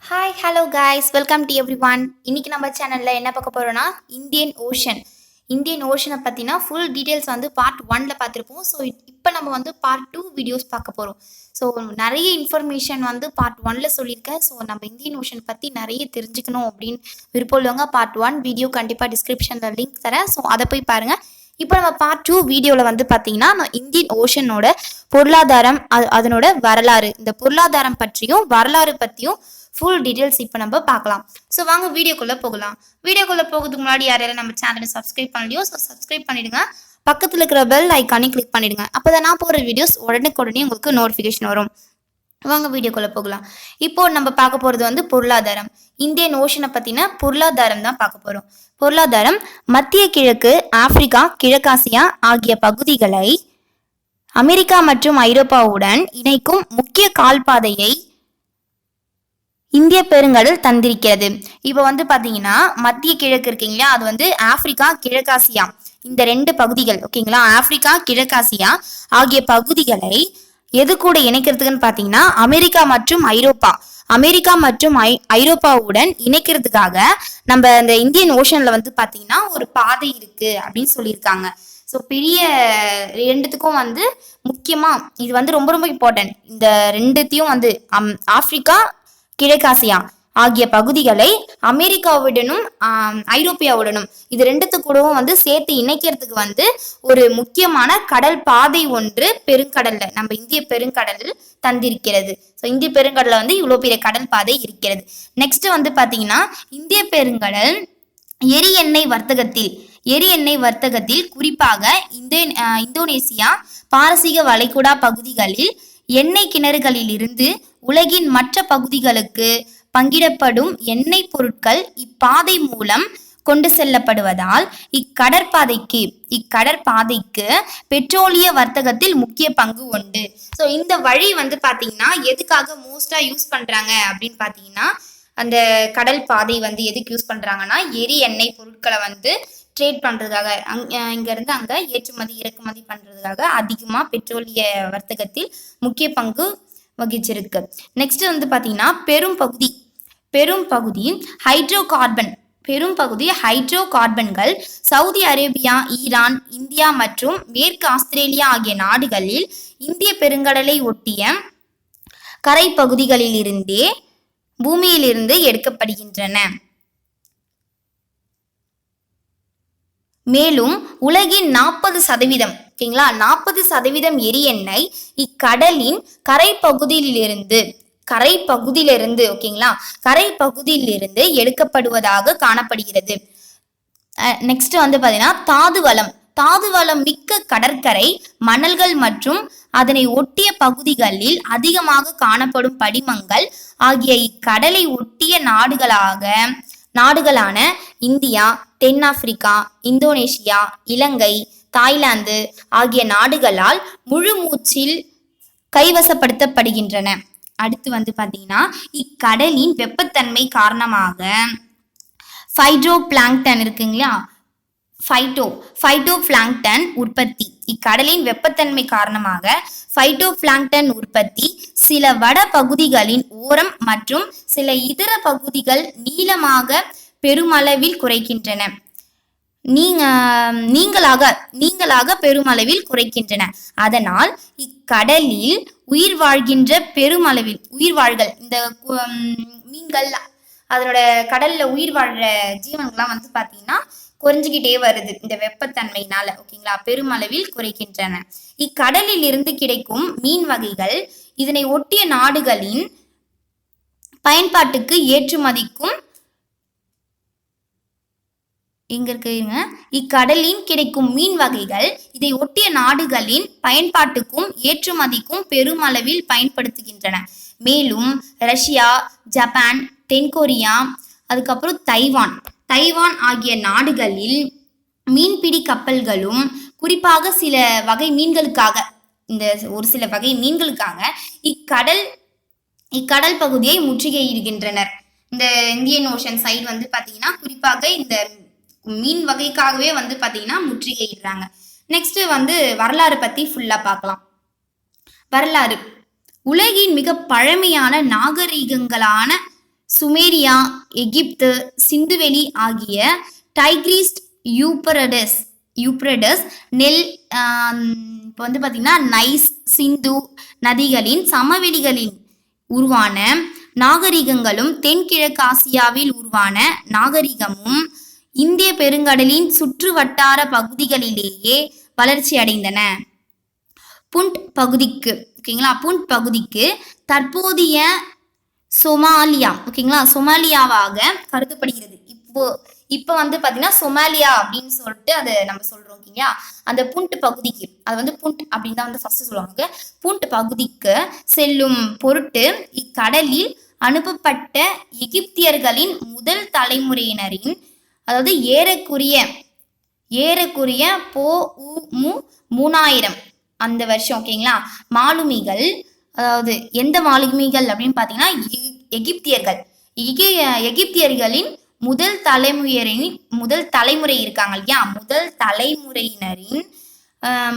Hi hello guys welcome to every one. இன்றைக்கி நம்ம சேனலில் என்ன பார்க்க போகிறோன்னா இந்தியன் ஓஷனை பற்றினா ஃபுல் டீட்டெயில்ஸ் வந்து பார்ட் 1ல் பார்த்துருப்போம். ஸோ இப்போ நம்ம வந்து பார்ட் 2 வீடியோஸ் பார்க்க போகிறோம். ஸோ நிறைய இன்ஃபர்மேஷன் வந்து பார்ட் 1ல் சொல்லியிருக்கேன். ஸோ நம்ம இந்தியன் ஓஷன் பற்றி நிறைய தெரிஞ்சுக்கணும் அப்படின்னு விருப்பம் உள்ளவங்க பார்ட் 1 வீடியோ கண்டிப்பாக டிஸ்கிரிப்ஷனில் லிங்க் தரேன். ஸோ அதை போய் பாருங்கள். இப்போ நம்ம பார்ட் 2 வீடியோவில் வந்து பார்த்தீங்கன்னா இந்தியன் ஓஷனோட பொருளாதாரம், அதனோட வரலாறு, இந்த பொருளாதாரம் பற்றியும் வரலாறு பற்றியும் ஃபுல் டீட்டெயில்ஸ் இப்போ நம்ம பார்க்கலாம். ஸோ வாங்க வீடியோக்குள்ளே போகலாம். வீடியோக்குள்ளே போகிறதுக்கு முன்னாடி யாரெல்லாம் நம்ம சேனலை சப்ஸ்கிரைப் பண்ணலையோ ஸோ சப்ஸ்கிரைப் பண்ணிவிடுங்க. பக்கத்தில் இருக்கிற பெல் ஐக்கானே கிளிக் பண்ணிவிடுங்க. அப்போ தான் நான் போகிற வீடியோஸ் உடனே உங்களுக்கு நோட்டிஃபிகேஷன் வரும். வாங்க வீடியோக்குள்ளே போகலாம். இப்போது நம்ம பார்க்க போகிறது வந்து பொருளாதாரம். இந்தியன் ஓஷனை பற்றின பொருளாதாரம் தான் பார்க்க போகிறோம். பொருளாதாரம் மத்திய கிழக்கு, ஆப்பிரிக்கா, கிழக்காசியா ஆகிய பகுதிகளை அமெரிக்கா மற்றும் ஐரோப்பாவுடன் இணைக்கும் முக்கிய கால்பாதையை இந்திய பெருங்கடல் தந்திருக்கிறது. இப்போ வந்து பார்த்தீங்கன்னா மத்திய கிழக்கு இருக்கீங்களா, அது வந்து ஆப்பிரிக்கா, கிழக்காசியா, இந்த 2 பகுதிகள் ஓகேங்களா. ஆப்பிரிக்கா, கிழக்காசியா ஆகிய பகுதிகளை எது கூட இணைக்கிறதுக்குன்னு பார்த்தீங்கன்னா அமெரிக்கா மற்றும் ஐரோப்பாவுடன் இணைக்கிறதுக்காக நம்ம இந்த இந்தியன் ஓஷன்ல வந்து பார்த்தீங்கன்னா ஒரு பாதை இருக்கு அப்படின்னு சொல்லியிருக்காங்க. ஸோ பெரிய 2த்துக்கும் வந்து முக்கியமா இது வந்து ரொம்ப ரொம்ப இம்பார்ட்டன்ட். இந்த 2த்தையும் வந்து ஆப்பிரிக்கா, கிழக்காசியா ஆகிய பகுதிகளை அமெரிக்காவுடனும் ஐரோப்பியாவுடனும் இது 2த்து கூடவும் வந்து சேர்த்து இணைக்கிறதுக்கு வந்து ஒரு முக்கியமான கடல் பாதை ஒன்று பெருங்கடல்ல நம்ம இந்திய பெருங்கடலில் தந்திருக்கிறது. ஸோ இந்திய பெருங்கடல்ல வந்து இவ்வளோ பெரிய கடல் பாதை இருக்கிறது. நெக்ஸ்ட் வந்து பார்த்தீங்கன்னா இந்திய பெருங்கடல் எரி எண்ணெய் வர்த்தகத்தில் குறிப்பாக இந்தோனேசியா, பாரசீக வளைகுடா பகுதிகளில் எண்ணெய் கிணறுகளில் இருந்து உலகின் மற்ற பகுதிகளுக்கு பங்கிடப்படும் எண்ணெய் பொருட்கள் இப்பாதை மூலம் கொண்டு செல்லப்படுவதால் இக்கடற்பாதைக்கு பெட்ரோலிய வர்த்தகத்தில் முக்கிய பங்கு உண்டு. ஸோ இந்த வழி வந்து பார்த்தீங்கன்னா எதுக்காக மோஸ்டா யூஸ் பண்றாங்க அப்படின்னு பார்த்தீங்கன்னா அந்த கடல் பாதை வந்து எதுக்கு யூஸ் பண்றாங்கன்னா எரி எண்ணெய் பொருட்களை வந்து ட்ரேட் பண்றதுக்காக, இங்கிருந்து அங்க ஏற்றுமதி இறக்குமதி பண்றதுக்காக அதிகமா பெட்ரோலிய வர்த்தகத்தில் முக்கிய பங்கு வகிச்சிருக்கு. நெக்ஸ்ட் வந்து பாத்தீங்கன்னா பெரும்பகுதி ஹைட்ரோகார்பன்கள் சவுதி அரேபியா, ஈரான், இந்தியா மற்றும் மேற்கு ஆஸ்திரேலியா ஆகிய நாடுகளில் இந்திய பெருங்கடலை ஒட்டிய கரைப்பகுதிகளிலிருந்தே பூமியிலிருந்து எடுக்கப்படுகின்றன. மேலும் உலகின் 40% எரி எண்ணெய் இக்கடலின் கரைப்பகுதியிலிருந்து எடுக்கப்படுவதாக காணப்படுகிறது. நெக்ஸ்ட் வந்து பாத்தீங்கன்னா தாதுவளம் மிக்க கடற்கரை மணல்கள் மற்றும் அதனை ஒட்டிய பகுதிகளில் அதிகமாக காணப்படும் படிமங்கள் ஆகிய இக்கடலை ஒட்டிய நாடுகளான இந்தியா, தென்னாப்பிரிக்கா, இந்தோனேஷியா, இலங்கை, தாய்லாந்து ஆகிய நாடுகளால் முழு மூச்சில் கைவசப்படுத்தப்படுகின்றன. அடுத்து வந்து பார்த்தீங்கன்னா இக்கடலின் வெப்பத்தன்மை காரணமாக ஃபைட்டோ பிளாங்டன் இருக்குங்களா, ஃபைட்டோ பிளாங்டன் உற்பத்தி, இக்கடலின் வெப்பத்தன்மை காரணமாக ஃபைட்டோ பிளாங்டன் உற்பத்தி சில வட பகுதிகளின் ஓரம் மற்றும் சில இதர பகுதிகள் நீளமாக பெருமளவில் குறைக்கின்றன. நீங்களாக பெருமளவில் குறைக்கின்றன. அதனால் இக்கடலில் உயிர்வாழ்கள் இந்த மீன்கள் அதனோட கடல்ல உயிர் வாழ்ற ஜீவன்கள்லாம் வந்து பாத்தீங்கன்னா குறைஞ்சிக்கிட்டே வருது இந்த வெப்பத்தன்மையினால ஓகேங்களா, பெருமளவில் குறைக்கின்றன. இக்கடலில் இருந்து கிடைக்கும் மீன் வகைகள் இதனை ஒட்டிய நாடுகளின் பயன்பாட்டுக்கு ஏற்றுமதிக்கும் இக்கடலின் கிடைக்கும் மீன் வகைகள் இதை ஒட்டிய நாடுகளின் பயன்பாட்டுக்கும் ஏற்றுமதிக்கும் பெருமளவில் பயன்படுத்துகின்றன. மேலும் ரஷ்யா, ஜப்பான், தென்கொரியா, அதுக்கப்புறம் தைவான் ஆகிய நாடுகளில் மீன்பிடி கப்பல்களும் குறிப்பாக சில வகை மீன்களுக்காக இக்கடல் பகுதியை முற்றுகையிடுகின்றனர். இந்த இந்தியன் ஓஷன் சைடு வந்து பாத்தீங்கன்னா குறிப்பாக இந்த மீன் வகைக்காகவே வந்து பாத்தீங்கன்னா முற்றுகையிடுறாங்க. நெக்ஸ்ட் வந்து வரலாறு பத்தி ஃபுல்லா பார்க்கலாம். வரலாறு உலகின் மிக பழமையான நாகரிகங்களான சுமேரியா, எகிப்து, சிந்துவெளி ஆகிய டைக்ரீஸ், யூப்ரடஸ் நெல் இப்போ வந்து பார்த்தீங்கன்னா நைஸ், சிந்து நதிகளின் சமவெளிகளின் உருவான நாகரிகங்களும் தென்கிழக்கு ஆசியாவில் உருவான நாகரிகமும் இந்திய பெருங்கடலின் சுற்று வட்டார பகுதிகளிலேயே வளர்ச்சி அடைந்தன. புண்ட் பகுதிக்கு ஓகேங்களா, புண்ட் பகுதிக்கு தற்போதைய சொமாலியா ஓகேங்களா, சொமாலியாவாக கருதப்படுகிறது. இப்போ வந்து பார்த்தீங்கன்னா சொமாலியா அப்படின்னு சொல்லிட்டு அதை நம்ம சொல்றோம் ஓகேங்களா. அந்த புண்ட் பகுதிக்கு அது வந்து புண்ட் அப்படின்னு தான் வந்து ஃபர்ஸ்ட் சொல்லுவாங்க. புண்ட் பகுதிக்கு செல்லும் பொருட்டு இக்கடலில் அனுப்பப்பட்ட எகிப்தியர்களின் முதல் தலைமுறையினரின் அதாவது ஏறக்குறைய பொ.உ.மு 3000 அந்த வருஷம் ஓகேங்களா மாலுமிகள், அதாவது எந்த மாலுமிகள் அப்படின்னு பார்த்தீங்கன்னா எகிப்தியர்களின் முதல் தலைமுறை இருக்காங்க இல்லையா, முதல் தலைமுறையினரின்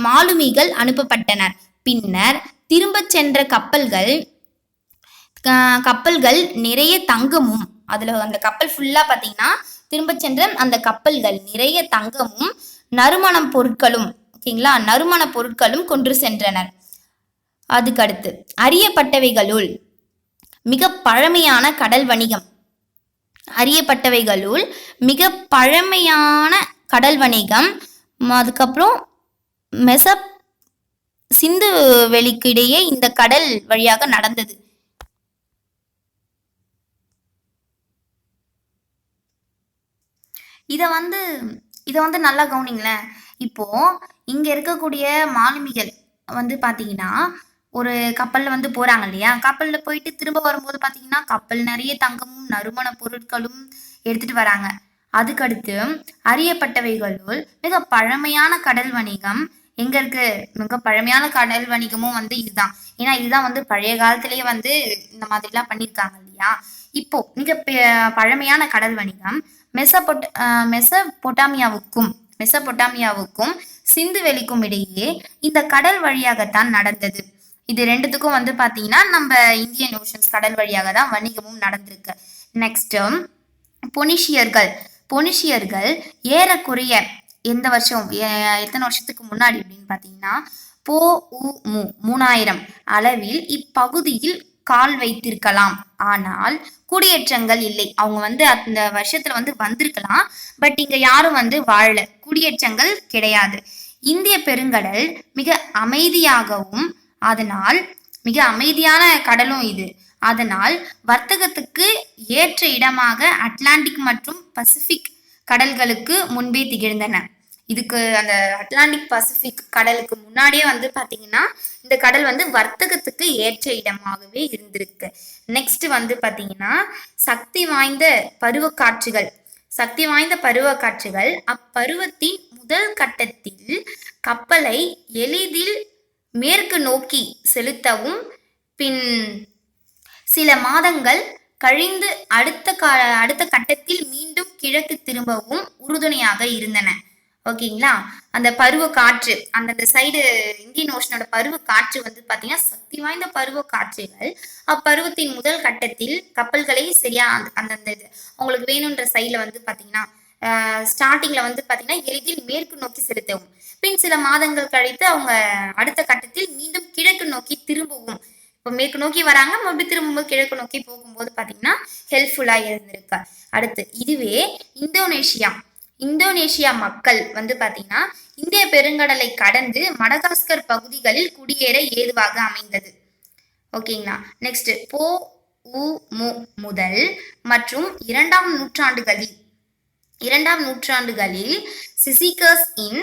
மாலுமிகள் அனுப்பப்பட்டனர். பின்னர் திரும்ப சென்ற கப்பல்கள் நிறைய தங்கமும், அதுல அந்த கப்பல் ஃபுல்லா பார்த்தீங்கன்னா திரும்ப சென்ற அந்த கப்பல்கள் நிறைய தங்கமும் நறுமணப் பொருட்களும் ஓகேங்களா, நறுமணப் பொருட்களும் கொண்டு சென்றனர். அதுக்கடுத்து அறியப்பட்டவைகளுள் மிக பழமையான கடல் வணிகம், அதுக்கப்புறம் சிந்து வெளிக்கு இடையே இந்த கடல் வழியாக நடந்தது. இதை வந்து நல்லா கவனிங்களேன். இப்போ இங்க இருக்கக்கூடிய மாலுமிகள் வந்து பாத்தீங்கன்னா ஒரு கப்பல்ல வந்து போறாங்க இல்லையா, கப்பல்ல போயிட்டு திரும்ப வரும்போது பாத்தீங்கன்னா கப்பல் நிறைய தங்கமும் நறுமண பொருட்களும் எடுத்துட்டு வராங்க. அதுக்கடுத்து அறியப்பட்டவைகளுள் மிக பழமையான கடல் வணிகம் எங்க இருக்கு, மிக பழமையான கடல் வணிகமும் வந்து இதுதான். ஏன்னா இதுதான் வந்து பழைய காலத்திலேயே வந்து இந்த மாதிரிலாம் பண்ணியிருக்காங்க இல்லையா. இப்போ மிக பழமையான கடல் வணிகம் மெசபொட்டாமியாவுக்கும் சிந்து வெளிக்கும் இடையே இந்த கடல் வழியாகத்தான் நடந்தது. இது ரெண்டுத்துக்கும் வந்து பாத்தீங்கன்னா நம்ம இந்தியன் ஓஷன்ஸ் கடல் வழியாக தான் வணிகமும் நடந்திருக்கு. நெக்ஸ்ட் பொனிஷியர்கள் ஏறக்குறைய எந்த வருஷம் எத்தனை வருஷத்துக்கு முன்னாடி அப்படின்னு பாத்தீங்கன்னா பொ.உ.மு 3000 அளவில் இப்பகுதியில் கால் வைத்திருக்கலாம். ஆனால் குடியேற்றங்கள் இல்லை. அவங்க வந்து அந்த வருஷத்துல வந்து வந்திருக்கலாம், பட் இங்க யாரும் வந்து வாழல, குடியேற்றங்கள் கிடையாது. இந்திய பெருங்கடல் மிக அமைதியான கடலும் இது. அதனால் வர்த்தகத்துக்கு ஏற்ற இடமாக அட்லாண்டிக் மற்றும் பசிபிக் கடல்களுக்கு முன்பே திகழ்ந்தன. இதுக்கு அந்த அட்லாண்டிக் பசிபிக் கடலுக்கு முன்னாடியே வந்து பாத்தீங்கன்னா இந்த கடல் வந்து வர்த்தகத்துக்கு ஏற்ற இடமாகவே இருந்திருக்கு. நெக்ஸ்ட் வந்து பாத்தீங்கன்னா சக்தி வாய்ந்த பருவக்காற்றுகள் அப்பருவத்தின் முதல் கட்டத்தில் கப்பலை எளிதில் மேற்கு நோக்கி செலுத்தவும் பின் சில மாதங்கள் கழிந்து அடுத்த கட்டத்தில் மீண்டும் கிழக்கு திரும்பவும் உறுதுணையாக இருந்தன. ஓகேங்களா. அந்த பருவ காற்று அந்த சைடு இந்தியன் ஓஷனோட பருவ காற்று வந்து பாத்தீங்கன்னா சக்தி வாய்ந்த பருவ காற்றுகள் அப்பருவத்தின் முதல் கட்டத்தில் கப்பல்களை சரியா அந்தந்த அவங்களுக்கு வேணுன்ற சைட்ல வந்து பாத்தீங்கன்னா ஸ்டார்டிங்ல வந்து பாத்தீங்கன்னா எளிதில் மேற்கு நோக்கி செலுத்தவும் பின் சில மாதங்கள் கழித்து அவங்க அடுத்த கட்டத்தில் மீண்டும் கிழக்கு நோக்கி திரும்பவும், இப்போ மேற்கு நோக்கி வராங்க மறுபடியும் திரும்பும்போது கிழக்கு நோக்கி போகும்போது பாத்தீங்கன்னா ஹெல்ப்ஃபுல்லா இருந்திருக்கு. அடுத்து இதுவே இந்தோனேஷியா மக்கள் வந்து பாத்தீங்கன்னா இந்திய பெருங்கடலை கடந்து மடகாஸ்கர் பகுதிகளில் குடியேற ஏதுவாக அமைந்தது. ஓகேங்களா. நெக்ஸ்ட் பொ.உ.மு முதல் மற்றும் இரண்டாம் நூற்றாண்டுகளில் சிசிகஸின்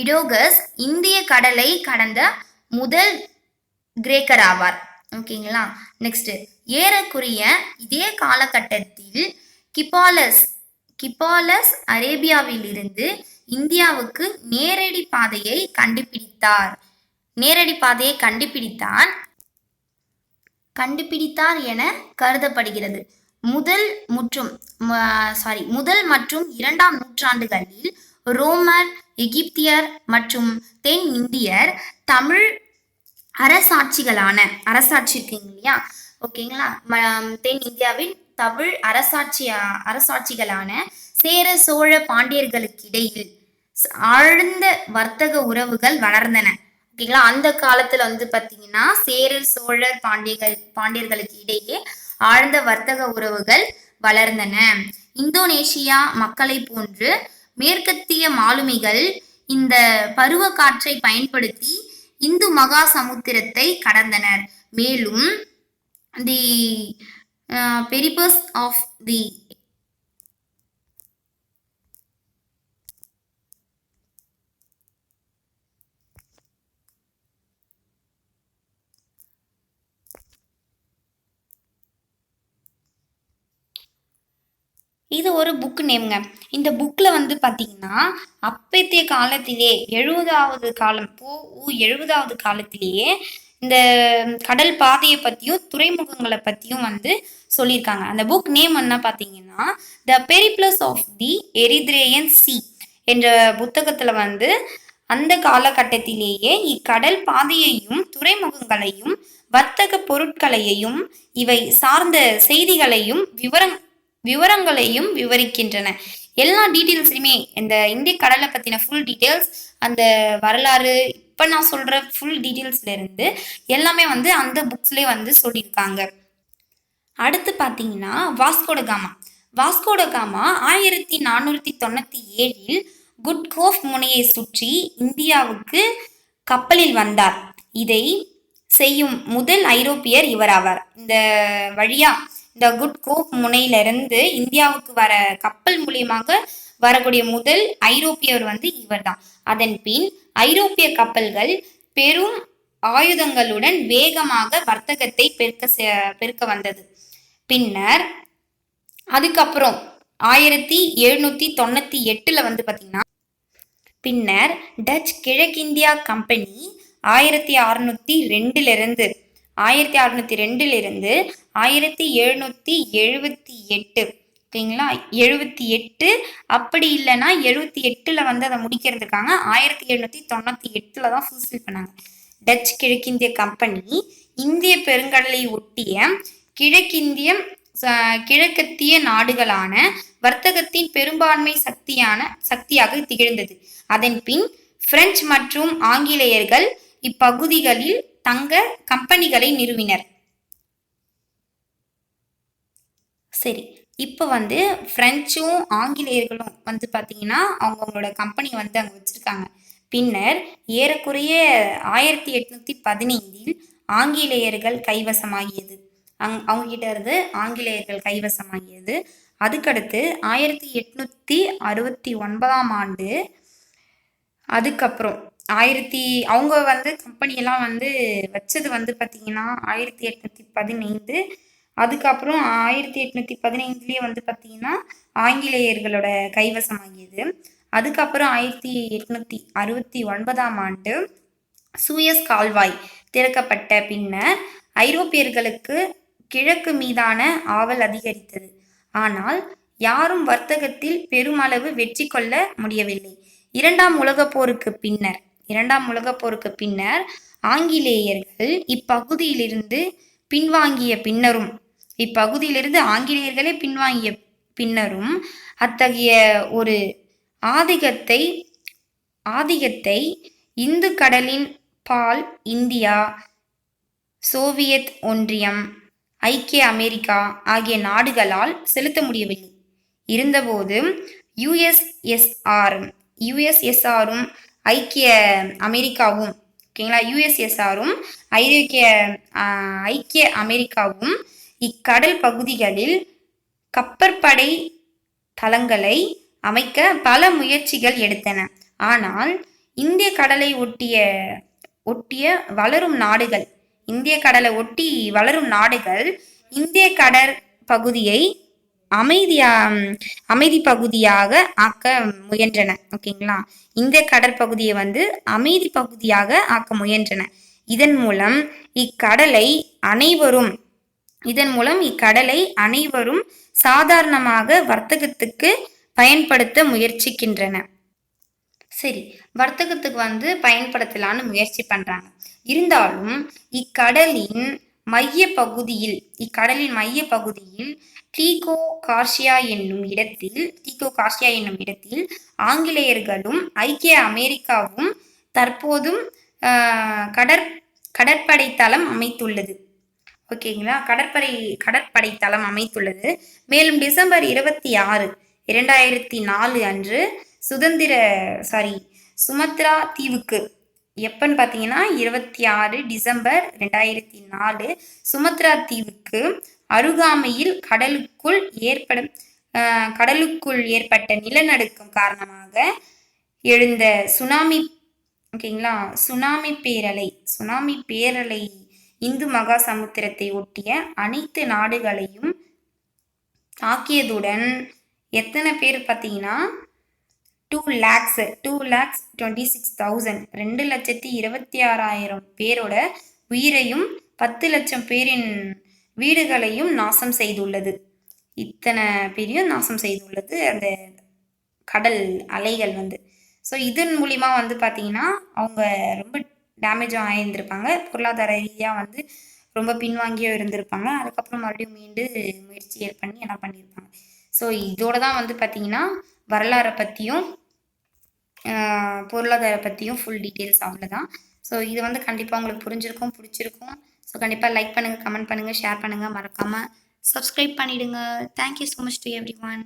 இடோகஸ் இந்திய கடலை கடந்த முதல் கிரேக்கர் ஆவார். ஓகேங்களா. நெக்ஸ்ட் ஏறக்குறைய இதே காலகட்டத்தில் கிப்பாலஸ் அரேபியாவில் இருந்து இந்தியாவுக்கு நேரடி பாதையை கண்டுபிடித்தார் என கருதப்படுகிறது. முதல் மற்றும் இரண்டாம் நூற்றாண்டுகளில் ரோமர், எகிப்தியர் மற்றும் தென் இந்தியர் தமிழ் அரசாட்சி இருக்குங்க இல்லையா, ஓகேங்களா, தென் இந்தியாவின் தமிழ் அரசாட்சிகளான சேர சோழ பாண்டியர்களுக்கு இடையில் ஆழ்ந்த வர்த்தக உறவுகள் வளர்ந்தன. ஓகேங்களா, அந்த காலத்துல வந்து பாத்தீங்கன்னா சேரர் சோழர் பாண்டியர்களுக்கு இடையே ஆழ்ந்த வர்த்தக உறவுகள் வளர்ந்தன. இந்தோனேஷியா மக்களை போன்று மேற்கத்திய மாலுமிகள் இந்த பருவ காற்றை பயன்படுத்தி இந்து மகா சமுத்திரத்தை கடந்தனர். மேலும் தி பெரிபஸ் ஆஃப் தி இது ஒரு புக் நேம்ங்க. இந்த புக்கில் வந்து பார்த்தீங்கன்னா அப்பத்திய காலத்திலே 70வது காலத்திலேயே இந்த கடல் பாதையை பற்றியும் துறைமுகங்களை பற்றியும் வந்து சொல்லியிருக்காங்க. அந்த புக் நேம் என்ன பார்த்தீங்கன்னா த பெரிப்ளஸ் ஆஃப் தி எரித்ரேயன் சி என்ற புத்தகத்தில் வந்து அந்த காலகட்டத்திலேயே இக்கடல் பாதையையும் துறைமுகங்களையும் வர்த்தக பொருட்களையும் இவை சார்ந்த செய்திகளையும் விவரங்களையும் விவரிக்கின்றன. எல்லா டீட்டெயில்ஸ்லையுமே இந்த இந்திய கடலை பற்றின ஃபுல் டீட்டெயில்ஸ், அந்த வரலாறு, இப்போ நான் சொல்கிற ஃபுல் டீட்டெயில்ஸ்ல இருந்து எல்லாமே வந்து அந்த புக்ஸ்லேயே வந்து சொல்லியிருக்காங்க. அடுத்து பார்த்தீங்கன்னா வாஸ்கோட காமா 1497 குட்கோஃப் முனையை சுற்றி இந்தியாவுக்கு கப்பலில் வந்தார். இதை செய்யும் முதல் ஐரோப்பியர் இவர் ஆவார். இந்த வழியா இந்த குட்கோஃப் முனையிலிருந்து இந்தியாவுக்கு வர கப்பல் மூலியமாக வரக்கூடிய முதல் ஐரோப்பியர் வந்து இவர் தான். அதன் பின் ஐரோப்பிய கப்பல்கள் பெரும் ஆயுதங்களுடன் வேகமாக வர்த்தகத்தை பெருக்க வந்தது. பின்னர் அதுக்கப்புறம் 1798 வந்து பார்த்தீங்கன்னா பின்னர் டச் கிழக்கிந்தியா கம்பெனி 1602 1778 ஓகேங்களா 78 அப்படி இல்லைன்னா 78 வந்து அதை முடிக்கிறதுக்காக 1798 தான் ஃபுல்ஃபில் பண்ணாங்க. டச் கிழக்கிந்திய கம்பெனி இந்திய பெருங்கடலை ஒட்டிய கிழக்கத்திய நாடுகளான வர்த்தகத்தின் பெரும்பான்மை சக்தியாக திகழ்ந்தது. அதன் பின் பிரெஞ்சு மற்றும் ஆங்கிலேயர்கள் இப்பகுதிகளில் தங்க கம்பெனிகளை நிறுவினர். சரி, இப்போ வந்து பிரெஞ்சும் ஆங்கிலேயர்களும் வந்து பார்த்தீங்கன்னா அவங்களோட கம்பெனி வந்து அங்கே வச்சிருக்காங்க. பின்னர் ஏறக்குறைய 1815 ஆங்கிலேயர்கள் கைவசமாகியது. அவங்க கிட்ட இருந்து ஆங்கிலேயர்கள் கைவசமாகியது. அதுக்கடுத்து 1869 அதுக்கப்புறம் அவங்க வந்து கம்பெனியெல்லாம் வந்து வச்சது வந்து பார்த்தீங்கன்னா 1815. அதுக்கப்புறம் 1815 வந்து பார்த்தீங்கன்னா ஆங்கிலேயர்களோட கைவசமாகியது. அதுக்கப்புறம் 1869 சூயஸ் கால்வாய் திறக்கப்பட்ட பின்னர் ஐரோப்பியர்களுக்கு கிழக்கு மீதான ஆவல் அதிகரித்தது. ஆனால் யாரும் வர்த்தகத்தில் பெருமளவு வெற்றி கொள்ள முடியவில்லை. இரண்டாம் உலகப் போருக்கு பின்னர் ஆங்கிலேயர்கள் இப்பகுதியிலிருந்து பின்வாங்கிய பின்னரும் அத்தகைய ஒரு ஆதிக்கத்தை இந்து கடலின் பால் இந்தியா, சோவியத் ஒன்றியம், ஐக்கிய அமெரிக்கா ஆகிய நாடுகளால் செலுத்த முடியவில்லை. இருந்தபோது யுஎஸ்எஸ்ஆரும் ஐக்கிய அமெரிக்காவும் ஐக்கிய அமெரிக்காவும் இக்கடல் பகுதிகளில் கப்பற்படை தளங்களை அமைக்க பல முயற்சிகள் எடுத்தன. ஆனால் இந்திய கடலை ஒட்டி வளரும் நாடுகள் இந்திய கடற்பகுதியை அமைதி பகுதியாக ஆக்க முயன்றன. ஓகேங்களா, இந்த கடற்பகுதியை வந்து அமைதி பகுதியாக ஆக்க முயன்றன. இதன் மூலம் இக்கடலை அனைவரும் சாதாரணமாக வர்த்தகத்துக்கு பயன்படுத்த முயற்சிக்கின்றன. சரி, வர்த்தகத்துக்கு வந்து பயன்படுத்தலான்னு முயற்சி பண்றாங்க. இருந்தாலும் இக்கடலின் இக்கடலின் மைய பகுதியில் டீகோ கார்சியா என்னும் இடத்தில் ஆங்கிலேயர்களும் ஐக்கிய அமெரிக்காவும் தற்போதும் கடற்படை தளம் அமைத்துள்ளது. ஓகேங்களா, கடற்படை தளம் அமைத்துள்ளது. மேலும் டிசம்பர் 26, 2004 அன்று சுமத்ரா தீவுக்கு எப்பன்னு பார்த்தீங்கன்னா 26 டிசம்பர் 2004 சுமத்ரா தீவுக்கு அருகாமையில் கடலுக்குள் ஏற்பட்ட நிலநடுக்கம் காரணமாக எழுந்த சுனாமி ஓகேங்களா சுனாமி பேரலை இந்து மகா சமுத்திரத்தை ஒட்டிய அனைத்து நாடுகளையும் தாக்கியதுடன் எத்தனை பேர் பார்த்தீங்கன்னா 2,26,000 2,26,000 பேரோட உயிரையும் 10 லட்சம் பேரின் வீடுகளையும் நாசம் செய்துள்ளது. இத்தனை பேரையும் நாசம் செய்துள்ளது அந்த கடல் அலைகள் வந்து. ஸோ இதன் மூலிமா வந்து பார்த்தீங்கன்னா அவங்க ரொம்ப டேமேஜும் ஆகியிருந்திருப்பாங்க. பொருளாதார ரீதியாக வந்து ரொம்ப பின்வாங்கியும் இருந்திருப்பாங்க. அதுக்கப்புறம் மறுபடியும் மீண்டு முயற்சிகள் பண்ணி எல்லாம் பண்ணியிருப்பாங்க. ஸோ இதோட தான் வந்து பார்த்தீங்கன்னா வரலாறை பற்றியும் பொருளாதார பற்றியும் ஃபுல் டீட்டெயில்ஸ் அவ்வளோதான். ஸோ இது வந்து கண்டிப்பாக உங்களுக்கு பிடிச்சிருக்கும். ஸோ கண்டிப்பாக லைக் பண்ணுங்கள், கமெண்ட் பண்ணுங்கள், ஷேர் பண்ணுங்கள், மறக்காமல் சப்ஸ்கிரைப் பண்ணிவிடுங்க. Thank you so much to every one.